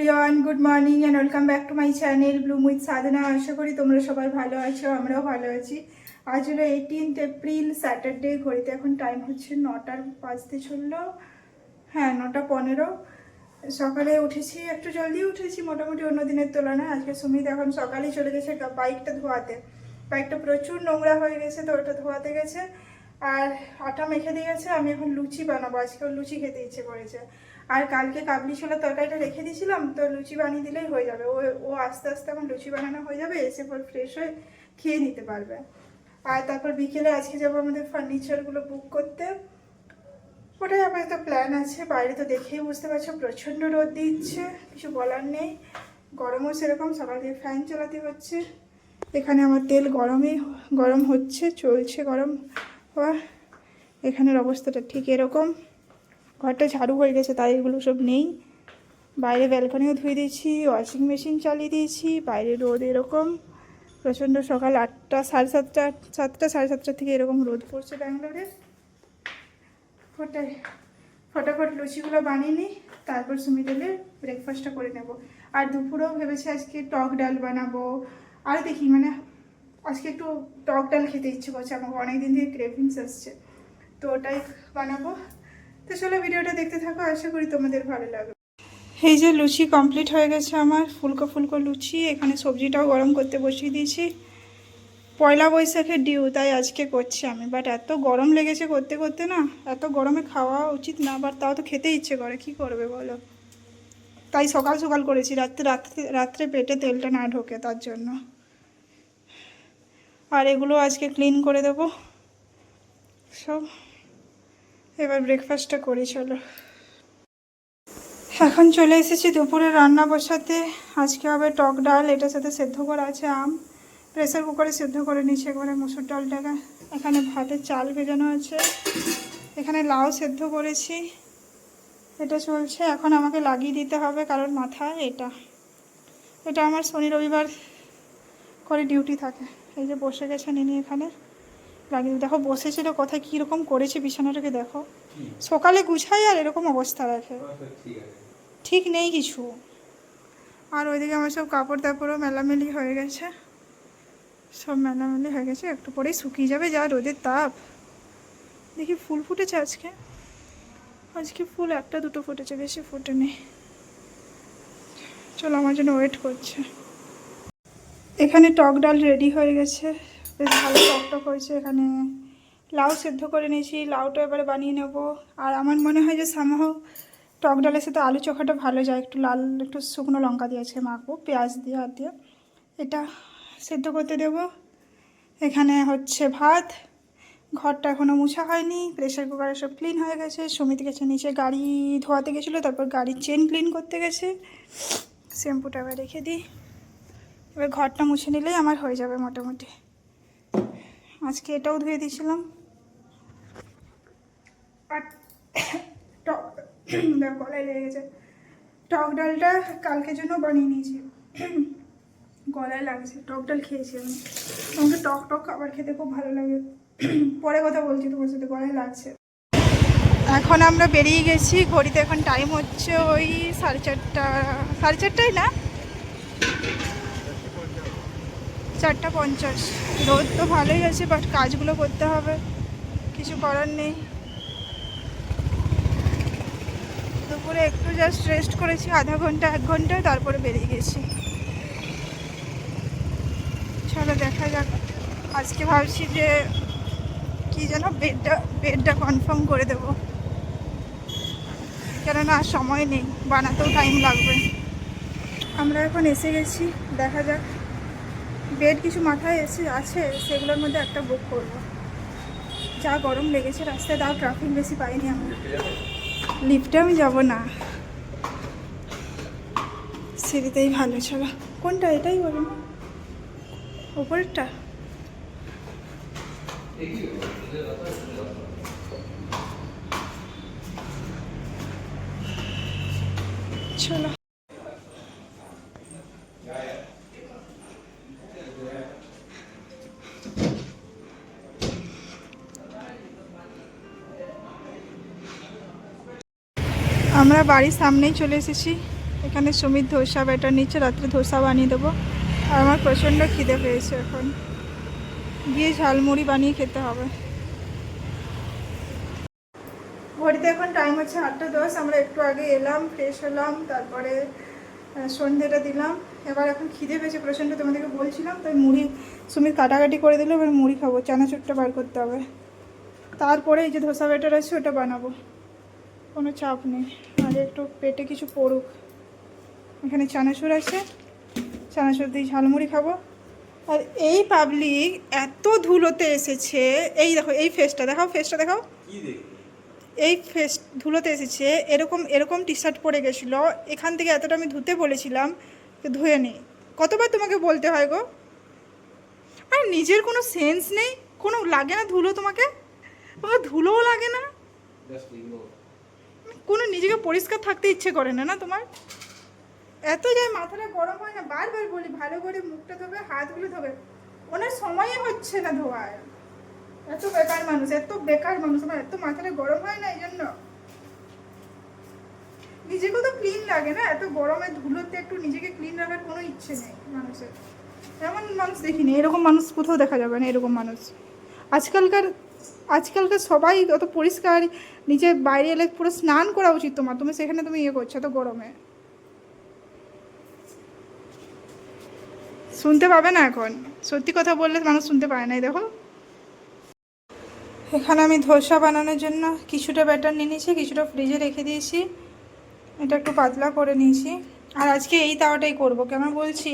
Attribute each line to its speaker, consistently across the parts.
Speaker 1: Everyone, good morning and welcome back to my channel Bloom with Sadhana. আশা করি তোমরা সবাই ভালো আছো, আমরাও ভালো আছি। আজ হলো 18 এপ্রিল, স্যাটারডে। ঘড়িতে এখন টাইম হচ্ছে 9টার বাজতে চললো। হ্যাঁ, 9:15। সকালে উঠেছি, একটু জলদি উঠেছি মোটামুটি অন্য দিনের তুলনায়। আজকে সুমিত এখন সকালেই চলে গেছে বাইকটা ধোয়াতে। বাইকটা প্রচুর নোংরা হয়ে গেছে, তো ওটা ধোয়াতে গেছে। আর আটা মেখে দিয়ে গেছে। আমি এখন লুচি বানাবো, আজকে লুচি খেতে ইচ্ছে করেছে। আর কালকে কাবলি ছোলা তরকারিটা রেখে দিয়েছিলাম, তো লুচি বানিয়ে দিলেই হয়ে যাবে। ও আস্তে আস্তে আমার লুচি বানানো হয়ে যাবে, এসে পর ফ্রেশ হয়ে খেয়ে নিতে পারবে। আর তারপর বিকেলে আজকে যাবো আমাদের ফার্নিচারগুলো বুক করতে। ওটাই আমার তো প্ল্যান আছে। বাইরে তো দেখেই বুঝতে পারছো প্রচণ্ড রোদ দিচ্ছে, কিছু বলার নেই। গরমও সেরকম, সকাল থেকে ফ্যান চালাতে হচ্ছে। এখানে আমার তেল গরম হচ্ছে, চলছে গরম হওয়া। এখানের অবস্থাটা ঠিক এরকম। ঘরটা ঝাড়ু হয়ে গেছে, তাই এগুলো সব নেই। বাইরে ব্যালকনিও ধুয়ে দিয়েছি, ওয়াশিং মেশিন চালিয়ে দিয়েছি। বাইরে রোদ এরকম প্রচণ্ড। সকাল 8টা, সাড়ে 7টা, 7টা সাড়ে 7টা থেকে এরকম রোদ পড়ছে ব্যাঙ্গালোরে। ওটাই ফটাফট লুচিগুলো বানিয়ে নিই, তারপর সুমিতেলে ব্রেকফাস্টটা করে নেব। আর দুপুরেও ভেবেছি আজকে টক ডাল বানাবো। আর দেখি আজকে একটু টক ডাল খেতে ইচ্ছে করছে, আমাকে অনেকদিন থেকে ক্রেভিংস আসছে, তো ওটাই বানাবো। তো চলো ভিডিওটা দেখতে থাকো, আশা করি তোমাদের ভালো লাগবে। এই যে লুচি কমপ্লিট হয়ে গেছে আমার, ফুলকো ফুলকো লুচি। এখানে সবজিটাও গরম করতে বসিয়ে দিয়েছি। পয়লা বৈশাখের ডিউ, তাই আজকে করছি আমি। বাট এত গরম লেগেছে করতে করতে, না এত গরমে খাওয়া উচিত না, বাট তাও তো খেতে ইচ্ছে করে, কি করবে বলো। তাই সকাল সকাল করেছি, রাত্রে পেটে তেলটা না ঢোকে তার জন্য। আর এগুলো আজকে ক্লিন করে দেবো সব। এবার ব্রেকফাস্টটা করি, চলো। এখন চলে এসেছি দুপুরে রান্না বসাতে। আজকে হবে টক ডাল, এটার সাথে সেদ্ধ করা আছে আম। প্রেসার কুকারে সেদ্ধ করে নিচ্ছে এবারে মুসুর ডালটাকে। এখানে ভাতের চাল ভেজানো আছে, এখানে লাউ সেদ্ধ করেছি। এটা চলছে, এখন আমাকে লাগিয়ে দিতে হবে, কারণ মাথায় এটা আমার শনি রবিবার করে ডিউটি থাকে। এই যে বসে গেছে নিনি, এখানে লাগিয়ে দেখো বসেছিল কোথায়, কীরকম করেছে বিছানাটাকে দেখো। সকালে গুছাই আর এরকম অবস্থা রাখে, ঠিক নেই কিছু। আর ওইদিকে আমার সব কাপড় তাপড়ও মেলামেলি হয়ে গেছে, সব মেলামেলি হয়ে গেছে, একটু পরেই শুকিয়ে যাবে, যা রোদের তাপ। দেখি ফুল ফুটেছে আজকে ফুল একটা দুটো ফুটেছে, বেশি ফুটেনি। চলো, আমার জন্য ওয়েট করছে। এখানে টক ডাল রেডি হয়ে গেছে, বেশ ভালো টকটক হয়েছে। এখানে লাউ সেদ্ধ করে নিয়েছি, লাউটা এবারে বানিয়ে নেব। আর আমার মনে হয় যে সামহাও টক ডালের সাথে আলু চোখাটা ভালো যায়, একটু লাল, একটু শুকনো লঙ্কা দিয়ে আজকে মাখবো, পেঁয়াজ দিয়ে, হাত দিয়ে। এটা সেদ্ধ করতে দেব। এখানে হচ্ছে ভাত। ঘরটা এখনও মুছা হয়নি, প্রেশার কুকারে সব ক্লিন হয়ে গেছে। সুমিত গেছে নিচে গাড়ি ধোয়াতে গেছিলো, তারপর গাড়ির চেন ক্লিন করতে গেছে। শ্যাম্পুটা আবার রেখে দিই। এবার ঘরটা মুছে নিলেই আমার হয়ে যাবে মোটামুটি। আজকে এটাও ধুয়ে দিয়েছিলাম। আর টক গলায় লেগে গেছে। টক ডালটা কালকের জন্য বানিয়ে নিয়েছি, গলায় লাগছে। টক ডাল খেয়েছি আমি, আমাকে টক টক খাবার খেতে খুব ভালো লাগে। পরে কথা বলছি তোমার সাথে, গলায় লাগছে। এখন আমরা বেরিয়ে গেছি, ঘড়িতে এখন টাইম হচ্ছে ওই 4:30, 4:30 না, 4:50। রোদ তো ভালোই আছে, বাট কাজগুলো করতে হবে, কিছু করার নেই। দুপুরে একটু জাস্ট রেস্ট করেছি, আধা ঘন্টা 1 ঘন্টা, তারপরে বেরিয়ে গেছি। চলো দেখা যাক। আজকে ভাবছি যে কি যেন বেডটা কনফার্ম করে দেবো, কেননা আর সময় নেই, বানাতেও টাইম লাগবে। আমরা এখন এসে গেছি, দেখা যাক। বেড কিছু মাথায় আছে, সেগুলোর মধ্যে একটা বুক করবো। যা গরম লেগেছে রাস্তায়, তাও ট্রাফিক বেশি পাইনি আমরা। লিফটে আমি যাব না, সিঁড়িতেই ভালো। চলো, কোনটা, এটাই বলো না, ওপরেরটা। চলো, আমরা বাড়ির সামনেই চলে এসেছি। এখানে সুমিত ধোসা ব্যাটার নিচ্ছে, রাত্রে ধোসা বানিয়ে দেবো। আর আমার প্রচণ্ড খিদে পেয়েছে, এখন গিয়ে ঝালমুড়ি বানিয়ে খেতে হবে। ঘড়িতে এখন টাইম হচ্ছে 8:10। আমরা একটু আগে এলাম, ফ্রেশ হলাম, তারপরে সন্ধ্যেটা দিলাম। এবার এখন খিদে পেয়েছে প্রচণ্ড, তোমাদেরকে বলছিলাম, তাই মুড়ি সুমিত কাটাকাটি করে দিল। এবার মুড়ি খাবো, চানাচুরটা বার করতে হবে। তারপরে এই যে ধোসা ব্যাটার আছে ওটা বানাবো, কোনো চাপ নেই। আগে একটু পেটে কিছু পড়ুক। এখানে চানাচুর আছে, চানাচুর দিয়ে ঝালমুড়ি খাবো। আর এই পাবলিক এত ধুলোতে এসেছে, এই দেখো, এই ফেসটা দেখাও, ফেসটা দেখাও, এই ফেস ধুলোতে এসেছে। এরকম এরকম টি শার্ট পরে গেছিলো, এখান থেকে এতটা আমি ধুতে বলেছিলাম, ধুয়ে নেই। কতবার তোমাকে বলতে হয় গো? আর নিজের কোনো সেন্স নেই, কোনো লাগে না ধুলো তোমাকে? তোমার ধুলোও লাগে না, কোনো নিজেকে পরিষ্কার থাকতে ইচ্ছে করে না না তোমার? এত যায় মাথাটা গরম হয় না, বারবার বলি ভালো করে মুখটা ধোবে, হাতগুলো ধোবে, ওনার সময়ই হচ্ছে না ধোয়ার। এত বেকার মানুষ, এত বেকার মানুষ, আমার এত মাথাটা গরম হয় না এই জন্য। নিজেকে তো ক্লিন লাগে না, এত গরমে ধুলোতে একটু নিজেকে ক্লিন রাখার কোনো ইচ্ছে নেই মানুষের। এমন মানুষ দেখিনি, এরকম মানুষ কোথাও দেখা যাবে না, এরকম মানুষ। আজকালকার সবাই অত পরিষ্কার, নিচে বাইরে এলে পুরো স্নান করা উচিত তোমার, তুমি সেখানে তুমি ইয়ে করছো এত গরমে। শুনতে পাবে না এখন, সত্যি কথা বললে মানুষ শুনতে পায় না। দেখো, এখানে আমি ধোসা বানানোর জন্য কিছুটা ব্যাটার নিয়ে নিয়েছি, কিছুটা ফ্রিজে রেখে দিয়েছি। এটা একটু পাতলা করে নিয়েছি। আর আজকে এই তাওয়াটাই করবো, কেন বলছি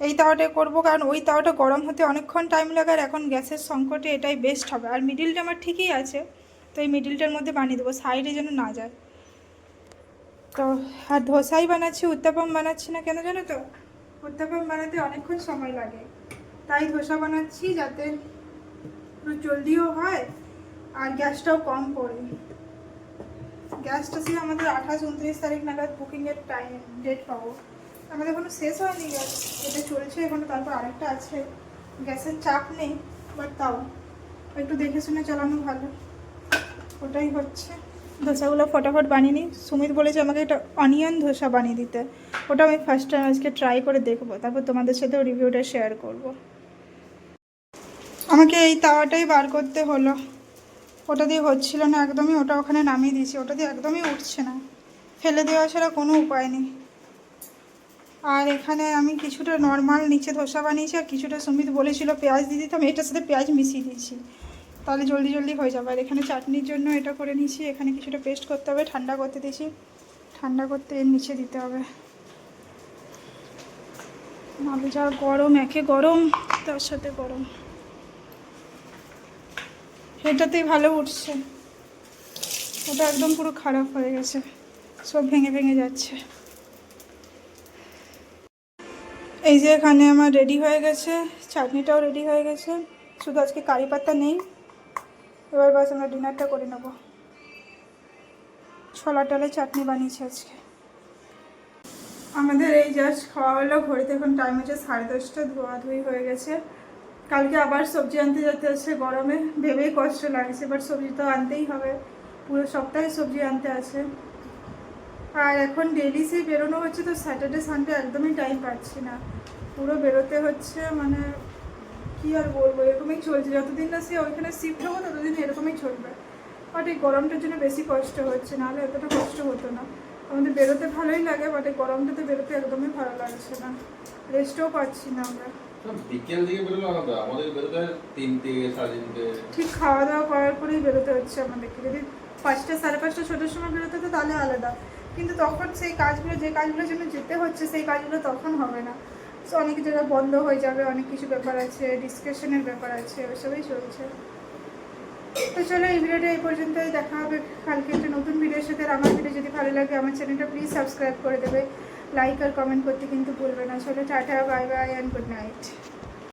Speaker 1: এই তাওয়াটাই করবো, কারণ ওই তাওয়াটা গরম হতে অনেকক্ষণ টাইম লাগে, আর এখন গ্যাসের সংকটে এটাই বেস্ট হবে। আর মিডিলটা আমার ঠিকই আছে, তো এই মিডিলটার মধ্যে বানিয়ে দেবো, সাইডে যেন না যায়। তো আর ধোসাই বানাচ্ছি, উত্তাপম বানাচ্ছি না, কেন জানো তো? উত্তাপম বানাতে অনেকক্ষণ সময় লাগে, তাই ধোসা বানাচ্ছি, যাতে একটু জলদিও হয় আর গ্যাসটাও কম পড়ে। গ্যাসটা ছিল আমাদের 28-29 তারিখ নাগাদ বুকিংয়ের টাইম ডেট পাবো। আমাদের এখনো শেষ হয়নি গ্যাস, এটা চলছে এখনো, তারপর আরেকটা আছে। গ্যাসের চাপ নেই, বাট তাও একটু দেখে শুনে চালানো ভালো। ওটাই হচ্ছে, ধোসাগুলো ফটাফট বানিয়ে নিই। সুমিত বলেছে আমাকে একটা অনিয়ন ধোসা বানিয়ে দিতে, ওটা আমি ফার্স্ট টাইম আজকে ট্রাই করে দেখবো, তারপর তোমাদের সাথেও রিভিউটা শেয়ার করব। আমাকে এই তাওয়াটাই বার করতে হলো, ওটা দিয়ে হচ্ছিল না একদমই, ওটা ওখানে নামিয়ে দিয়েছি, ওটা দিয়ে একদমই উঠছে না, ফেলে দেওয়া ছাড়া কোনো উপায় নেই। আর এখানে আমি কিছুটা নর্মাল নিচে ধোসা বানিয়েছি, আর কিছুটা সুমিত বলেছিল পেঁয়াজ দিয়ে দিতে, আমি এটার সাথে পেঁয়াজ মিশিয়ে দিয়েছি, তাহলে জলদি জলদি হয়ে যাবে। আর এখানে চাটনির জন্য এটা করে নিয়েছি, এখানে কিছুটা পেস্ট করতে হবে, ঠান্ডা করতে দিয়েছি, ঠান্ডা করতে এর নিচে দিতে হবে। নাহলে যা গরম, একে গরম তার সাথে গরম, এটাতেই ভালো উঠছে, ওটা একদম পুরো খারাপ হয়ে গেছে, সব ভেঙে ভেঙে যাচ্ছে। এই যে এখানে আমার রেডি হয়ে গেছে, চাটনিটাও রেডি হয়ে গেছে, শুধু আজকে কারি পাতা নেই। এবার বাস আমরা ডিনারটা করে নেব। ছোলা ডালের চাটনি বানিয়েছি আজকে। আমাদের এই জাস্ট খাওয়া হলো, ঘড়িতে এখন টাইম হচ্ছে 10:30, ধোয়াধুয়ি হয়ে গেছে। কালকে আবার সবজি আনতে যেতে হচ্ছে গরমে, ভেবেই কষ্ট লাগছে, বাট সবজি তো আনতেই হবে, পুরো সপ্তাহে সবজি আনতে আছে। আর এখন ডেলি সেই বেরোনো হচ্ছে, তো স্যাটারডে সানডে একদমই টাইম পাচ্ছি না, পুরো বেরোতে হচ্ছে, মানে কি আর বলবো, এরকমই চলছে। যতদিন না সে ওইখানে শিফট হবো ততদিন এরকমই চলবে। বাট এই গরমটার জন্য বেশি কষ্ট হচ্ছে, নাহলে এতটা কষ্ট হতো না। আমাদের বেরোতে ভালোই লাগে, বাট এই গরমটাতে বেরোতে একদমই ভালো লাগছে না, রেস্টও পাচ্ছি না আমরা।
Speaker 2: বিকেল দিকে বেরোলে আলাদা, আমাদের বেরোতে 3টে 3:30।
Speaker 1: ঠিক খাওয়া দাওয়া করার পরেই বেরোতে হচ্ছে আমাদেরকে। যদি 5টা 5:30 6টার সময় বেরোতে হতো তাহলে আলাদা, কিন্তু তখন সেই কাজগুলো, যে কাজগুলোর জন্য যেতে হচ্ছে সেই কাজগুলো তখন হবে না। সো অনেক জায়গা বন্ধ হয়ে যাবে, অনেক কিছু ব্যাপার আছে, ডিসকাশনের ব্যাপার আছে, ওইসবই চলছে। তো চলো, এই ভিডিওটা এই পর্যন্তই, দেখা হবে কালকে একটা নতুন ভিডিওর সাথে। আর আমার ভিডিও যদি ভালো লাগে আমার চ্যানেলটা প্লিজ সাবস্ক্রাইব করে দেবে, লাইক আর কমেন্ট করতে কিন্তু ভুলবে না। চলো, tata, bye bye and good night.